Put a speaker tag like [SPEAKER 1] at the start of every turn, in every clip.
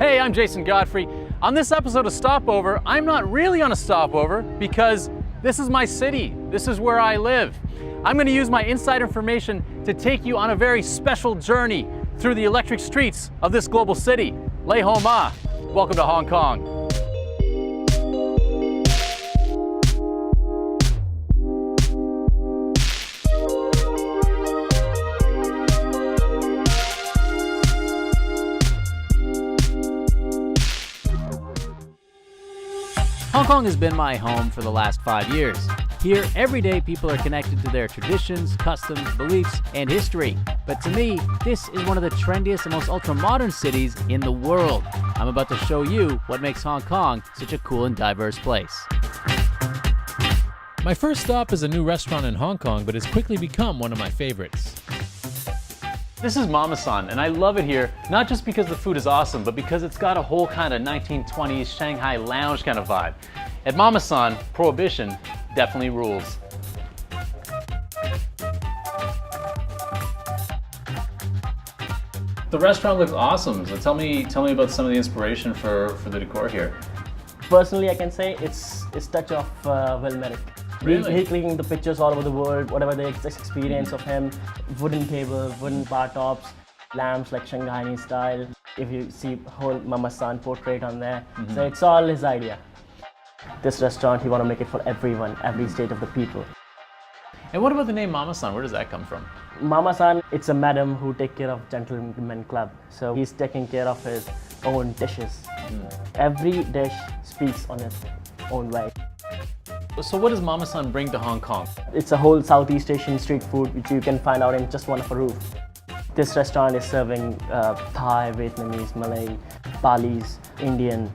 [SPEAKER 1] Hey, I'm Jason Godfrey. On this episode of Stopover, I'm not really on a stopover because this is my city. This is where I live. I'm going to use my inside information to take you on a very special journey through the electric streets of this global city. Lei Ho Ma. Welcome to Hong Kong. Hong Kong has been my home for the last 5 years. Here, every day people are connected to their traditions, customs, beliefs, and history. But to me, this is one of the trendiest and most ultra-modern cities in the world. I'm about to show you what makes Hong Kong such a cool and diverse place. My first stop is a new restaurant in Hong Kong, but has quickly become one of my favorites. This is Mama San, and I love it here, not just because the food is awesome, but because it's got a whole kind of 1920s Shanghai lounge kind of vibe. At Mama San, Prohibition definitely rules. The restaurant looks awesome, so tell me about some of the inspiration for the decor here.
[SPEAKER 2] Personally, I can say it's touch of Wilmeric.
[SPEAKER 1] Really?
[SPEAKER 2] He clicking the pictures all over the world, whatever the experience of him, wooden table, wooden bar tops, lamps like Shanghai style. If you see whole Mama San portrait on there, so it's all his idea. This restaurant, he want to make it for everyone, every state of the people.
[SPEAKER 1] And what about the name Mama San? Where does that come from?
[SPEAKER 2] Mama San, it's a madam who take care of gentleman club. So he's taking care of his own dishes. Every dish speaks on its own way.
[SPEAKER 1] So what does Mama San bring to Hong Kong?
[SPEAKER 2] It's a whole Southeast Asian street food which you can find out in just one of a roof. This restaurant is serving Thai, Vietnamese, Malay, Balis, Indian.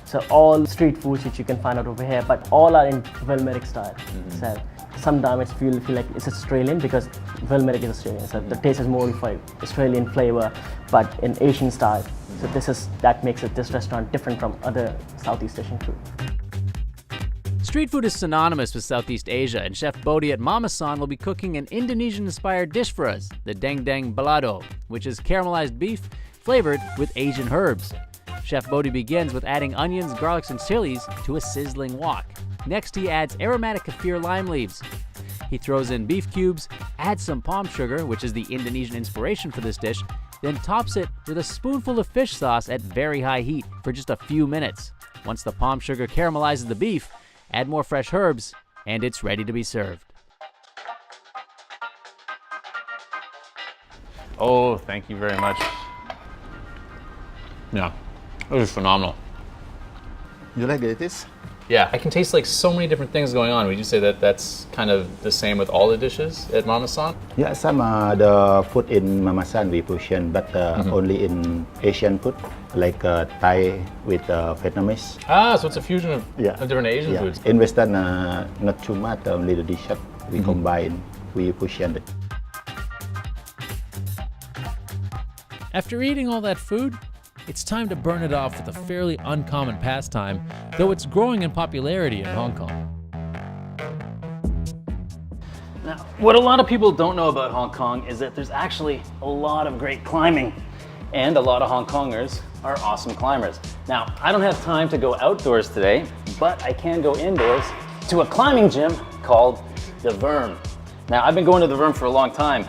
[SPEAKER 2] So all street foods which you can find out over here, but all are in Wilmeric style. So sometimes it feel like it's Australian because Wilmeric is Australian. So the taste is more for Australian flavor, but in Asian style. So that makes this restaurant different from other Southeast Asian food.
[SPEAKER 1] Street food is synonymous with Southeast Asia, and Chef Bodhi at Mama San will be cooking an Indonesian-inspired dish for us, the dendeng balado, which is caramelized beef flavored with Asian herbs. Chef Bodhi begins with adding onions, garlics, and chilies to a sizzling wok. Next, he adds aromatic kaffir lime leaves. He throws in beef cubes, adds some palm sugar, which is the Indonesian inspiration for this dish, then tops it with a spoonful of fish sauce at very high heat for just a few minutes. Once the palm sugar caramelizes the beef, add more fresh herbs, and it's ready to be served. Oh, thank you very much. Yeah, it was phenomenal.
[SPEAKER 3] You like it?
[SPEAKER 1] Yeah, I can taste like so many different things going on. Would you say that that's kind of the same with all the dishes at Mama San?
[SPEAKER 3] Yeah, some the food in Mama San we fusion, but only in Asian food, like Thai with Vietnamese.
[SPEAKER 1] Ah, so it's a fusion of different Asian foods.
[SPEAKER 3] In Western, not too much, only the dish we combine, we fusion it.
[SPEAKER 4] After eating all that food, it's time to burn it off with a fairly uncommon pastime, though it's growing in popularity in Hong Kong.
[SPEAKER 1] Now, what a lot of people don't know about Hong Kong is that there's actually a lot of great climbing, and a lot of Hong Kongers are awesome climbers. Now, I don't have time to go outdoors today, but I can go indoors to a climbing gym called the Verm. Now, I've been going to the Verm for a long time,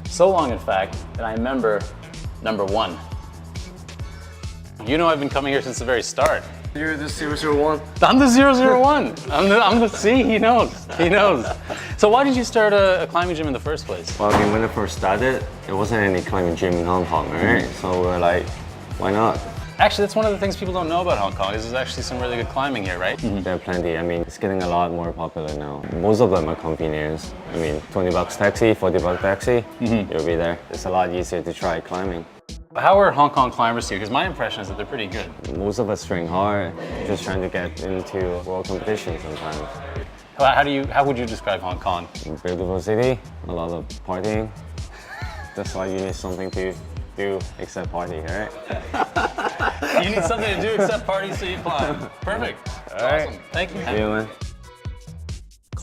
[SPEAKER 1] so long in fact that I remember number 1. You know I've been coming here since the very start.
[SPEAKER 5] You're the 001.
[SPEAKER 1] I'm the 001. I'm the, see, he knows. So why did you start a climbing gym in the first place?
[SPEAKER 5] Well, I mean, when I first started, there wasn't any climbing gym in Hong Kong, right? So we're like, why not?
[SPEAKER 1] Actually, that's one of the things people don't know about Hong Kong, is there's actually some really good climbing here, right?
[SPEAKER 5] There are plenty. I mean, it's getting a lot more popular now. Most of them are convenience. I mean, 20 bucks taxi, 40 bucks taxi, you'll be there. It's a lot easier to try climbing.
[SPEAKER 1] How are Hong Kong climbers here? Because my impression is that they're pretty good.
[SPEAKER 5] Most of us train hard, just trying to get into world competition sometimes.
[SPEAKER 1] How would you describe Hong Kong?
[SPEAKER 5] Beautiful city, a lot of partying. That's why you need something to do except party, right?
[SPEAKER 1] You need something to do except party, so you climb. Perfect. All right. Awesome. Thank you.
[SPEAKER 5] See you, man.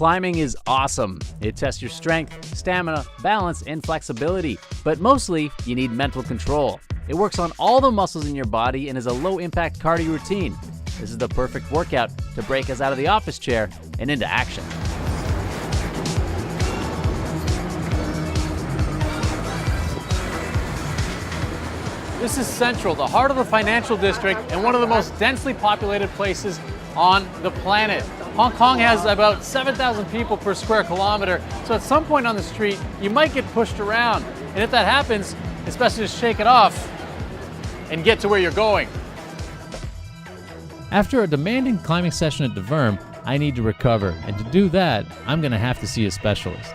[SPEAKER 1] Climbing is awesome. It tests your strength, stamina, balance, and flexibility. But mostly, you need mental control. It works on all the muscles in your body and is a low-impact cardio routine. This is the perfect workout to break us out of the office chair and into action. This is Central, the heart of the financial district and one of the most densely populated places on the planet. Hong Kong has about 7,000 people per square kilometer, so at some point on the street, you might get pushed around. And if that happens, it's best to just shake it off and get to where you're going.
[SPEAKER 4] After a demanding climbing session at the Verm, I need to recover, and to do that, I'm gonna have to see a specialist.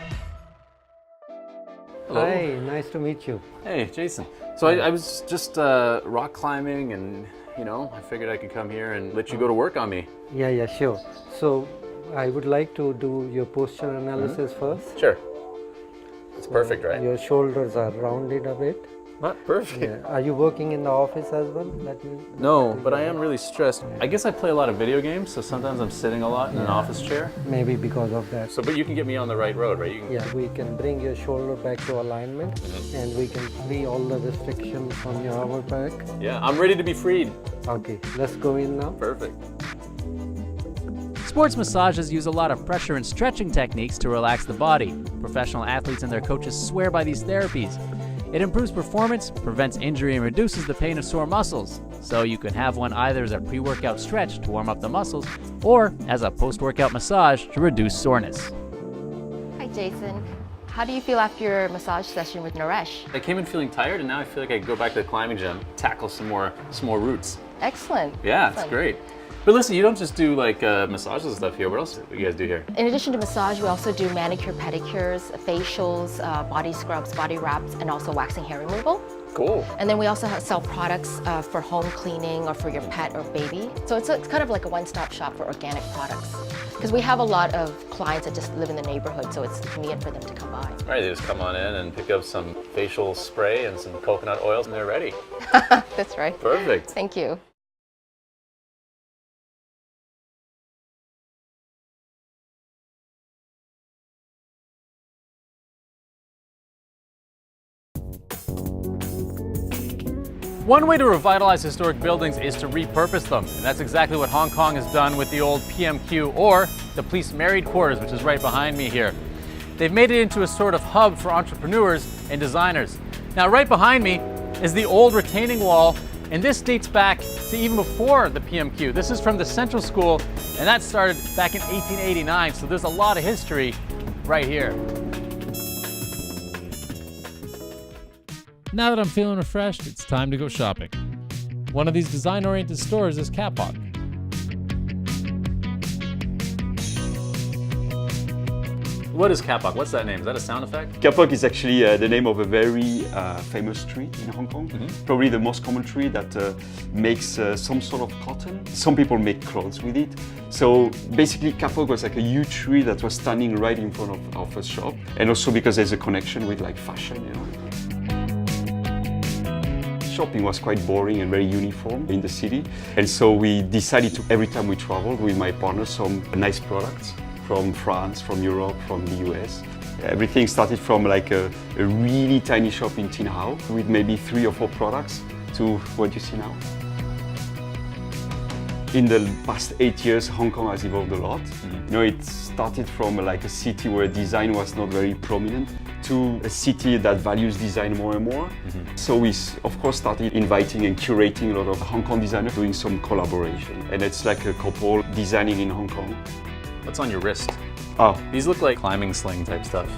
[SPEAKER 1] Hello.
[SPEAKER 6] Hi, nice to meet you.
[SPEAKER 1] Hey, Jason. So I was just rock climbing and, I figured I could come here and let you go to work on me.
[SPEAKER 6] Yeah, sure. So I would like to do your posture analysis first.
[SPEAKER 1] Sure. It's perfect, right?
[SPEAKER 6] Your shoulders are rounded a bit.
[SPEAKER 1] Perfect.
[SPEAKER 6] Yeah. Are you working in the office as well?
[SPEAKER 1] No, but I am really stressed. I guess I play a lot of video games, so sometimes I'm sitting a lot in an office chair.
[SPEAKER 6] Maybe because of that.
[SPEAKER 1] So, but you can get me on the right road, right?
[SPEAKER 6] Yeah, we can bring your shoulder back to alignment and we can free all the restrictions from your upper back.
[SPEAKER 1] Yeah, I'm ready to be freed.
[SPEAKER 6] Okay, let's go in now.
[SPEAKER 1] Perfect. Sports massages use a lot of pressure and stretching techniques to relax the body. Professional athletes and their coaches swear by these therapies. It improves performance, prevents injury, and reduces the pain of sore muscles. So you can have one either as a pre-workout stretch to warm up the muscles, or as a post-workout massage to reduce soreness.
[SPEAKER 7] Hi Jason, how do you feel after your massage session with Naresh?
[SPEAKER 1] I came in feeling tired, and now I feel like I can go back to the climbing gym, tackle some more routes.
[SPEAKER 7] Excellent.
[SPEAKER 1] Yeah,
[SPEAKER 7] Excellent.
[SPEAKER 1] it's great. But listen, you don't just do like massages and stuff here. What else do you guys do here?
[SPEAKER 7] In addition to massage, we also do manicure, pedicures, facials, body scrubs, body wraps, and also waxing hair removal.
[SPEAKER 1] Cool.
[SPEAKER 7] And then we also sell products for home cleaning or for your pet or baby. So it's kind of like a one-stop shop for organic products. Because we have a lot of clients that just live in the neighborhood, so it's convenient for them to come by.
[SPEAKER 1] All right, they just come on in and pick up some facial spray and some coconut oils, and they're ready.
[SPEAKER 7] That's right.
[SPEAKER 1] Perfect.
[SPEAKER 7] Thank you.
[SPEAKER 1] One way to revitalize historic buildings is to repurpose them, and that's exactly what Hong Kong has done with the old PMQ, or the Police Married Quarters, which is right behind me here. They've made it into a sort of hub for entrepreneurs and designers. Now, right behind me is the old retaining wall, and this dates back to even before the PMQ. This is from the Central School, and that started back in 1889, so there's a lot of history right here.
[SPEAKER 4] Now that I'm feeling refreshed, it's time to go shopping. One of these design-oriented stores is Kapok.
[SPEAKER 1] What is Kapok? What's that name? Is that a sound effect?
[SPEAKER 8] Kapok is actually the name of a very famous tree in Hong Kong. Probably the most common tree that makes some sort of cotton. Some people make clothes with it. So basically Kapok was like a huge tree that was standing right in front of a shop. And also because there's a connection with like fashion, Shopping was quite boring and very uniform in the city. And so we decided to, every time we traveled with my partner, some nice products from France, from Europe, from the US. Everything started from like a really tiny shop in Tin Hau with maybe 3 or 4 products to what you see now. In the past 8 years, Hong Kong has evolved a lot. It started from like a city where design was not very prominent to a city that values design more and more. So we, of course, started inviting and curating a lot of Hong Kong designers, doing some collaboration. And it's like a couple designing in Hong Kong.
[SPEAKER 1] What's on your wrist?
[SPEAKER 8] Oh,
[SPEAKER 1] These look like climbing sling type stuff.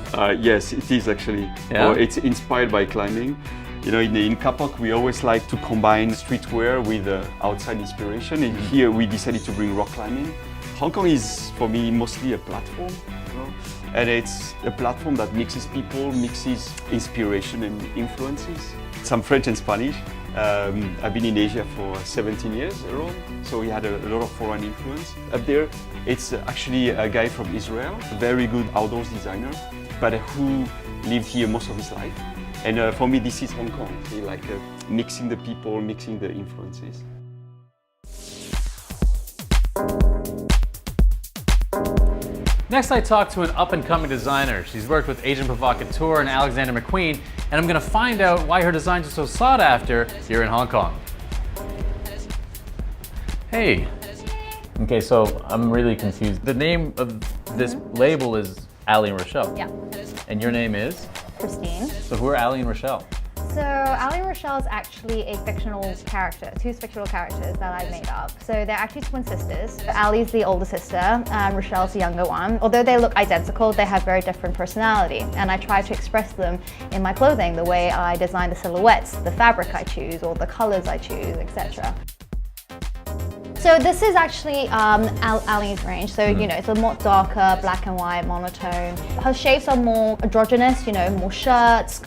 [SPEAKER 8] yes, it is actually.
[SPEAKER 1] Yeah?
[SPEAKER 8] It's inspired by climbing. In Kapok, we always like to combine streetwear with outside inspiration. And here we decided to bring rock climbing. Hong Kong is, for me, mostly a platform. And it's a platform that mixes people, mixes inspiration and influences. Some French and Spanish. I've been in Asia for 17 years around, so we had a lot of foreign influence. Up there, it's actually a guy from Israel, a very good outdoors designer, but who lived here most of his life. And for me, this is Hong Kong, like mixing the people, mixing the influences.
[SPEAKER 1] Next, I talked to an up-and-coming designer. She's worked with Asian Provocateur and Alexander McQueen, and I'm gonna find out why her designs are so sought after here in Hong Kong. Hey. Okay, so I'm really confused. The name of this label is Ali and Rochelle.
[SPEAKER 9] Yeah.
[SPEAKER 1] And your name is?
[SPEAKER 9] Christine.
[SPEAKER 1] So who are Ali and Rochelle?
[SPEAKER 9] So Ali and Rochelle is actually a fictional character, two fictional characters that I made up. So they're actually twin sisters. Ali's the older sister and Rochelle's the younger one. Although they look identical, they have very different personality. And I try to express them in my clothing, the way I design the silhouettes, the fabric I choose, or the colors I choose, etc. So this is actually Ali's range. So, you know, it's a more darker, black and white, monotone. Her shapes are more androgynous, you know, more shirts.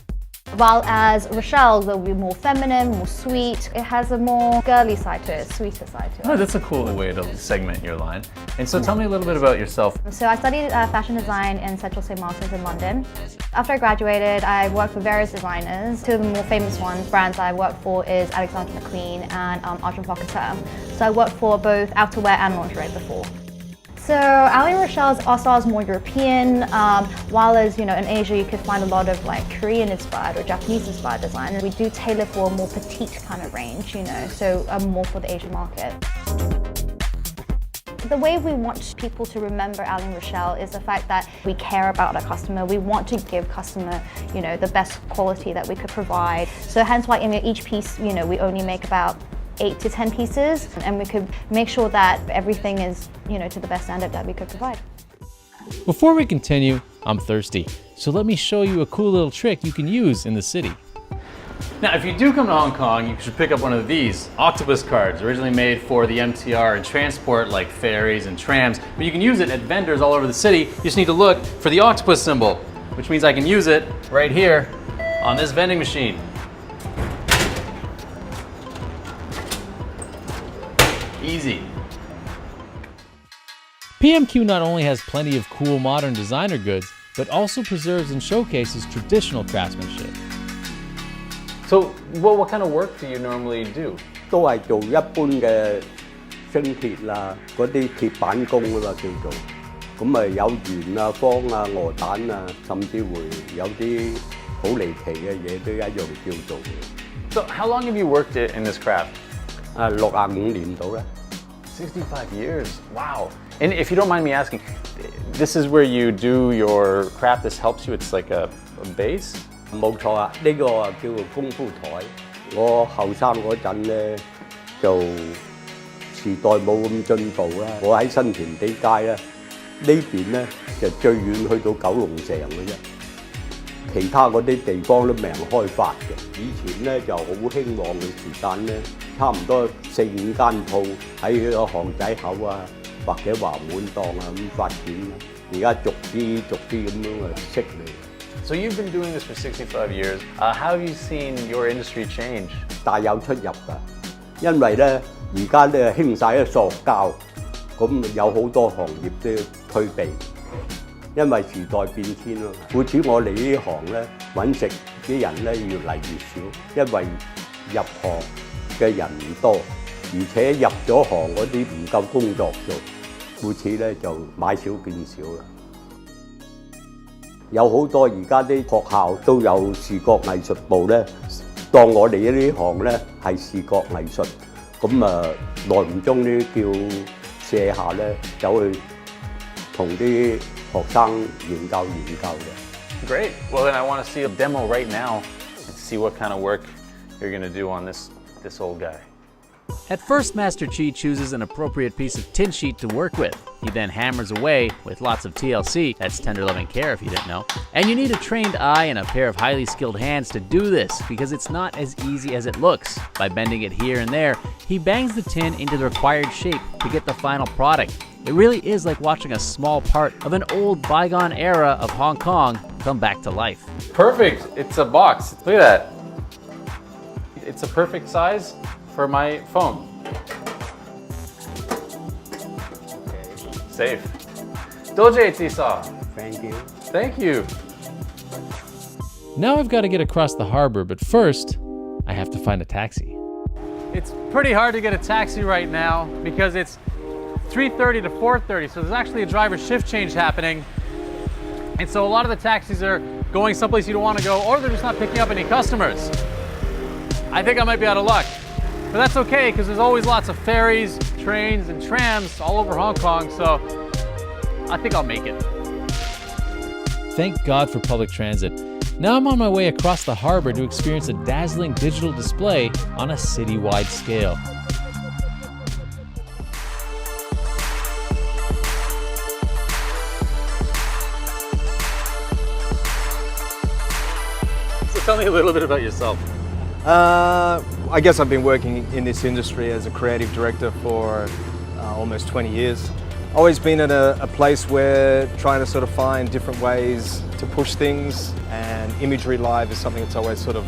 [SPEAKER 9] While as Rochelle's will be more feminine, more sweet. It has a more girly side to it, sweeter side to it.
[SPEAKER 1] Oh, that's a cool way to segment your line. And so tell me a little bit about yourself.
[SPEAKER 9] So I studied fashion design in Central St. Martin's in London. After I graduated, I worked for various designers. Two of the more famous brands I worked for is Alexander McQueen and Agent Provocateur. So I worked for both outerwear and lingerie before. So Ali and Rochelle's also is more European, while as you know in Asia you could find a lot of like Korean inspired or Japanese inspired design. And we do tailor for a more petite kind of range, you know, so more for the Asian market. The way we want people to remember Ali and Rochelle is the fact that we care about our customer. We want to give customer, you know, the best quality that we could provide. So hence why in each piece, you know, we only make about 8 to 10 pieces, and we could make sure that everything is, you know, to the best standard that we could provide.
[SPEAKER 4] Before we continue, I'm thirsty, so let me show you a cool little trick you can use in the city.
[SPEAKER 1] Now, if you do come to Hong Kong, you should pick up one of these octopus cards, originally made for the MTR and transport like ferries and trams, but you can use it at vendors all over the city. You just need to look for the octopus symbol, which means I can use it right here on this vending machine. Easy.
[SPEAKER 4] PMQ not only has plenty of cool modern designer goods, but also preserves and showcases traditional craftsmanship.
[SPEAKER 1] So, what kind of work do you normally do?
[SPEAKER 10] 都係做一般嘅升鐵啦，嗰啲鐵板工啊嘛叫做，咁咪有圓啊、方啊、鵝蛋啊，甚至會有啲好離奇嘅嘢都一樣叫做嘅。
[SPEAKER 1] So, how long have you worked in this craft?
[SPEAKER 10] 65年到啦。
[SPEAKER 1] 65 years, wow. And if you don't mind me asking, this is where you do your craft, this helps you, it's like a base?
[SPEAKER 10] 冇錯啊，呢個啊叫做功夫台。我後生嗰陣咧，就時代冇咁進步啦。我喺新填地街咧，呢邊咧就最遠去到九龍城嘅啫。其他嗰啲地方都未人開發嘅。以前咧就好興旺嘅時間咧，差唔多4、5間鋪喺個巷仔口啊，或者華滿檔啊咁發展。而家逐啲咁樣識你。
[SPEAKER 1] So you've been doing this for 65 years. How have you seen your industry change?
[SPEAKER 10] 大有出入㗎，因為咧而家咧興晒啲塑膠，咁有好多行業都要退避。 因為時代變遷咯，故此我哋呢行咧揾食啲人咧越嚟越少，因為入行嘅人唔多，而且入咗行嗰啲唔夠工作做，故此咧就買少變少啦。有好多而家啲學校都有視覺藝術部咧，當我哋呢行咧係視覺藝術，咁耐唔中呢叫卸下咧走去同啲
[SPEAKER 1] Great. Well, then I want to see a demo right now and see what kind of work you're going to do on this old guy. At first, Master Chi chooses an appropriate piece of tin sheet to work with. He then hammers away with lots of TLC, that's tender loving care if you didn't know. And you need a trained eye and a pair of highly skilled hands to do this because it's not as easy as it looks. By bending it here and there, he bangs the tin into the required shape to get the final product. It really is like watching a small part of an old bygone era of Hong Kong come back to life. Perfect. It's a box. Look at that. It's a perfect size for my phone. Safe. Doje Tisa.
[SPEAKER 10] Thank you.
[SPEAKER 1] Thank you.
[SPEAKER 4] Now I've got to get across the harbor, but first, I have to find a taxi.
[SPEAKER 1] It's pretty hard to get a taxi right now because it's 3:30 to 4:30, so there's actually a driver shift change happening. And so a lot of the taxis are going someplace you don't want to go, or they're just not picking up any customers. I think I might be out of luck. But that's okay, because there's always lots of ferries, trains, and trams all over Hong Kong, so I think I'll make it.
[SPEAKER 4] Thank God for public transit. Now I'm on my way across the harbor to experience a dazzling digital display on a citywide scale.
[SPEAKER 1] So tell me a little bit about yourself.
[SPEAKER 11] I guess I've been working in this industry as a creative director for almost 20 years. Always been at a place where trying to sort of find different ways to push things, and imagery live is something that's always sort of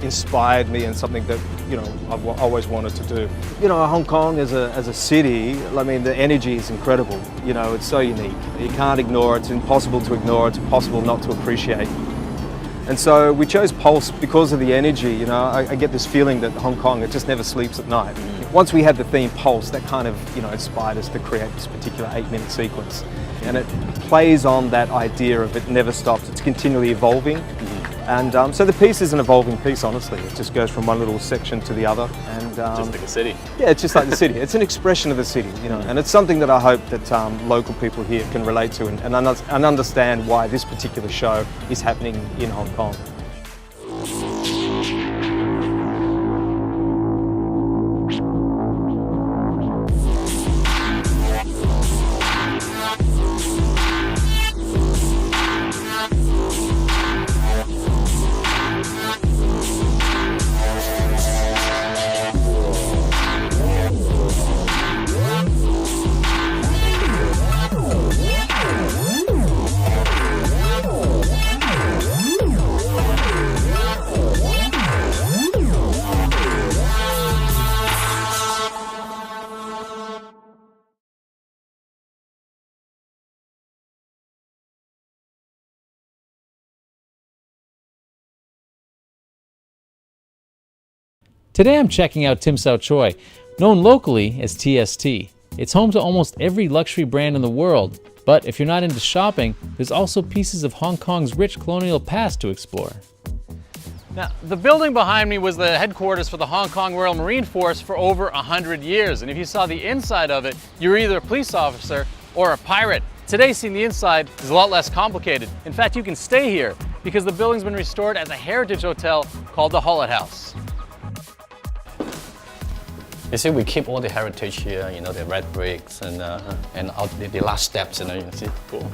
[SPEAKER 11] inspired me and something that, you know, I've always wanted to do. You know, Hong Kong as a city, I mean, the energy is incredible. You know, it's so unique. You can't ignore it. It's impossible to ignore. It's impossible not to appreciate. And so we chose Pulse because of the energy. You know, I get this feeling that Hong Kong, it just never sleeps at night. Once we had the theme Pulse, that kind of, you know, inspired us to create this particular 8-minute sequence. And it plays on that idea of it never stops, it's continually evolving. And so the piece is an evolving piece, honestly. It just goes from one little section to the other. And
[SPEAKER 1] Just like a city.
[SPEAKER 11] yeah, it's just like the city. It's an expression of the city, you know, and it's something that I hope that local people here can relate to and understand why this particular show is happening in Hong Kong.
[SPEAKER 4] Today I'm checking out Tim Sao Choi, known locally as TST. It's home to almost every luxury brand in the world, but if you're not into shopping, there's also pieces of Hong Kong's rich colonial past to explore.
[SPEAKER 1] Now, the building behind me was the headquarters for the Hong Kong Royal Marine Force for over 100 years. And if you saw the inside of it, you were either a police officer or a pirate. Today, seeing the inside is a lot less complicated. In fact, you can stay here because the building's been restored as a heritage hotel called the Hullet House.
[SPEAKER 12] You see, we keep all the heritage here, you know, the red bricks and the last steps, you know, you can see. Cool.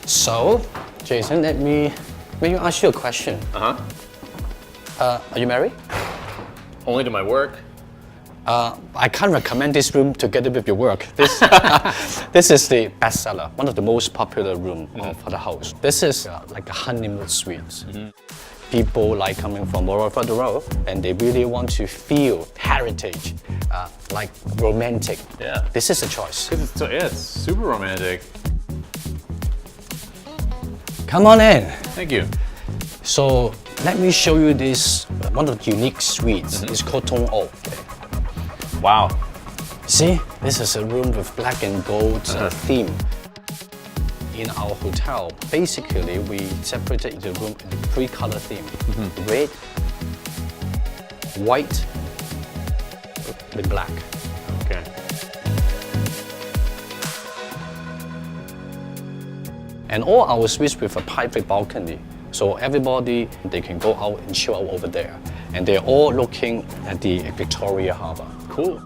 [SPEAKER 12] So, Jason, let me ask you a question. Are you married?
[SPEAKER 1] Only to my work.
[SPEAKER 12] I can't recommend this room together with your work. This, this is the bestseller, one of the most popular rooms for the house. This is like a honeymoon suite. People like coming from all over the world, and they really want to feel heritage, like romantic.
[SPEAKER 1] Yeah.
[SPEAKER 12] This is a choice.
[SPEAKER 1] It's super romantic.
[SPEAKER 12] Come on in.
[SPEAKER 1] Thank you.
[SPEAKER 12] So let me show you this, one of the unique suites. It's called Tong O.
[SPEAKER 1] Wow.
[SPEAKER 12] See, this is a room with black and gold theme. In our hotel, basically we separated the room in 3-color theme. Red, white, and black.
[SPEAKER 1] Okay.
[SPEAKER 12] And all our suites with a private balcony. So everybody, they can go out and chill out over there. And they're all looking at the Victoria Harbour.
[SPEAKER 1] Cool.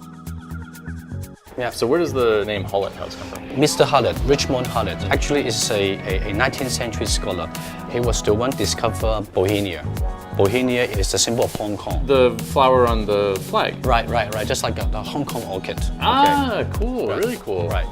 [SPEAKER 1] Yeah, so where does the name Hullet House come from?
[SPEAKER 12] Mr. Hullet, Richmond Hullet, actually is a 19th century scholar. He was the one who discovered Bohemia. Bohemia is the symbol of Hong Kong.
[SPEAKER 1] The flower on the flag?
[SPEAKER 12] Right, just like the Hong Kong orchid.
[SPEAKER 1] Ah,
[SPEAKER 12] okay.
[SPEAKER 1] Cool, right. Really cool.
[SPEAKER 12] Right.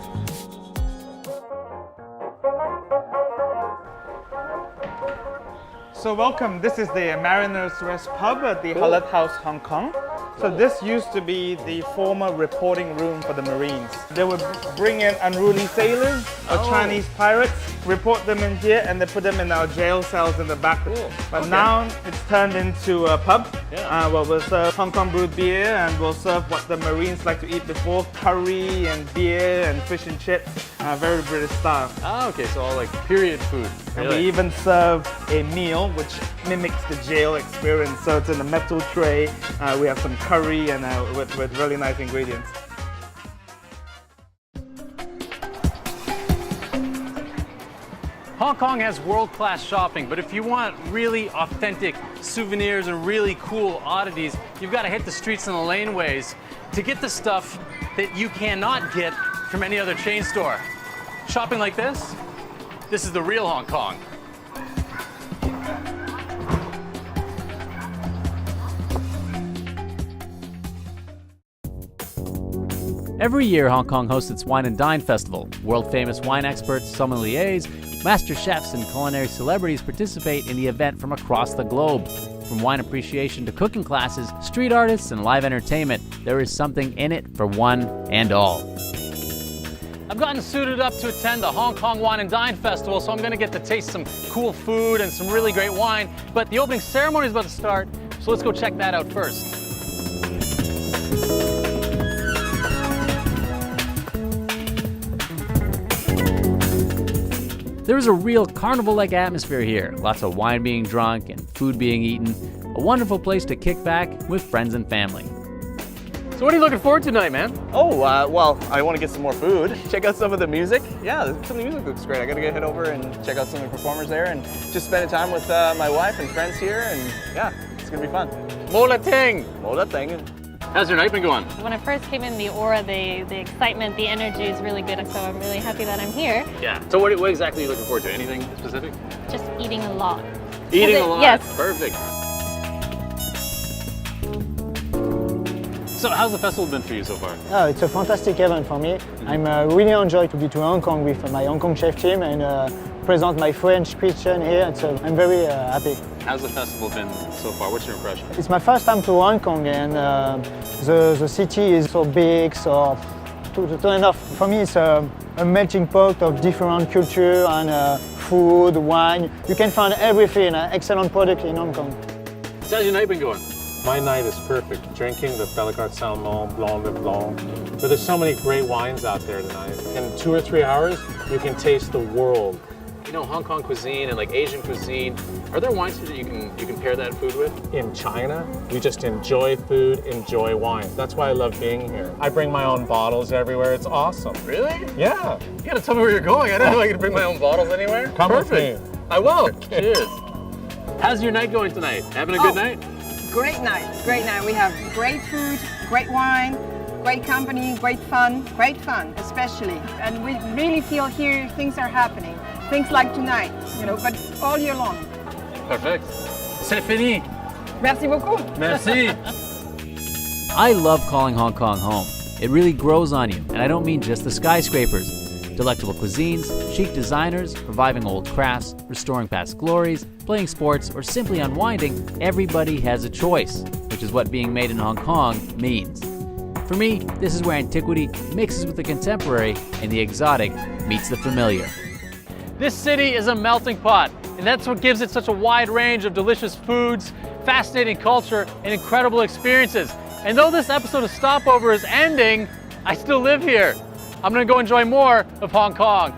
[SPEAKER 13] So welcome, this is the Mariners Rest Pub at the Hullet House, Hong Kong. So this used to be the former reporting room for the Marines. They would bring in unruly sailors or Chinese pirates, report them in here, and they put them in our jail cells in the back. But now it's turned into a pub where we'll serve Hong Kong brewed beer, and we'll serve what the Marines like to eat before, curry and beer and fish and chips, very British style.
[SPEAKER 4] Oh, okay, so all like period food.
[SPEAKER 13] And we even serve a meal which mimics the jail experience. So it's in a metal tray. We have some curry and with really nice ingredients.
[SPEAKER 4] Hong Kong has world-class shopping, but if you want really authentic souvenirs and really cool oddities, you've got to hit the streets and the laneways to get the stuff that you cannot get from any other chain store. Shopping like this is the real Hong Kong.
[SPEAKER 1] Every year, Hong Kong hosts its Wine and Dine Festival. World-famous wine experts, sommeliers, master chefs, and culinary celebrities participate in the event from across the globe. From wine appreciation to cooking classes, street artists, and live entertainment, there is something in it for one and all.
[SPEAKER 4] I've gotten suited up to attend the Hong Kong Wine and Dine Festival, so I'm going to get to taste some cool food and some really great wine. But the opening ceremony is about to start, so let's go check that out first.
[SPEAKER 1] There is a real carnival-like atmosphere here. Lots of wine being drunk and food being eaten. A wonderful place to kick back with friends and family.
[SPEAKER 4] So what are you looking forward to tonight, man?
[SPEAKER 14] Oh, well, I want to get some more food. Check out some of the music. Yeah, some of the music looks great. I got to head over and check out some of the performers there and just spend time with my wife and friends here. And yeah, it's going to be fun.
[SPEAKER 4] Mola Ting!
[SPEAKER 14] Mola Ting.
[SPEAKER 4] How's your night been going?
[SPEAKER 15] When I first came in, the aura, the excitement, the energy is really good, so I'm really happy that I'm here.
[SPEAKER 4] Yeah. So what exactly are you looking forward to? Anything specific?
[SPEAKER 15] Just eating a lot.
[SPEAKER 4] Eating a lot?
[SPEAKER 15] Yes.
[SPEAKER 4] Perfect. So how's the festival been for you so far?
[SPEAKER 16] Oh, it's a fantastic event for me. I'm really enjoyed to be to Hong Kong with my Hong Kong chef team and present my French kitchen here. So I'm very happy.
[SPEAKER 4] How's the festival been so far? What's your impression?
[SPEAKER 16] It's my first time to Hong Kong, and the city is so big, so to enough. For me, it's a melting pot of different culture and food, wine. You can find everything, excellent product in Hong Kong.
[SPEAKER 4] So how's your night been going?
[SPEAKER 17] My night is perfect. Drinking the Bellegarde Salmon, Blanc de Blanc. But there's so many great wines out there tonight. In 2 or 3 hours, you can taste the world.
[SPEAKER 4] You know, Hong Kong cuisine and like Asian cuisine, are there wines that you can pair that food with?
[SPEAKER 17] In China, we just enjoy food, enjoy wine. That's why I love being here. I bring my own bottles everywhere. It's awesome.
[SPEAKER 4] Really?
[SPEAKER 17] Yeah.
[SPEAKER 4] You gotta tell me where you're going. I didn't know I could bring my own bottles anywhere.
[SPEAKER 17] Come
[SPEAKER 4] Perfect.
[SPEAKER 17] with me.
[SPEAKER 4] I will. Cheers. How's your night going tonight? Having a good night?
[SPEAKER 18] Great night, great night. We have great food, great wine, great company, great fun, especially. And we really feel here things are happening. Things like tonight, you know, but all year long.
[SPEAKER 4] Perfect. C'est fini.
[SPEAKER 18] Merci beaucoup.
[SPEAKER 4] Merci.
[SPEAKER 1] I love calling Hong Kong home. It really grows on you, and I don't mean just the skyscrapers. Delectable cuisines, chic designers, reviving old crafts, restoring past glories, playing sports, or simply unwinding, everybody has a choice, which is what being made in Hong Kong means. For me, this is where antiquity mixes with the contemporary and the exotic meets the familiar.
[SPEAKER 4] This city is a melting pot, and that's what gives it such a wide range of delicious foods, fascinating culture, and incredible experiences. And though this episode of Stopover is ending, I still live here. I'm gonna go enjoy more of Hong Kong.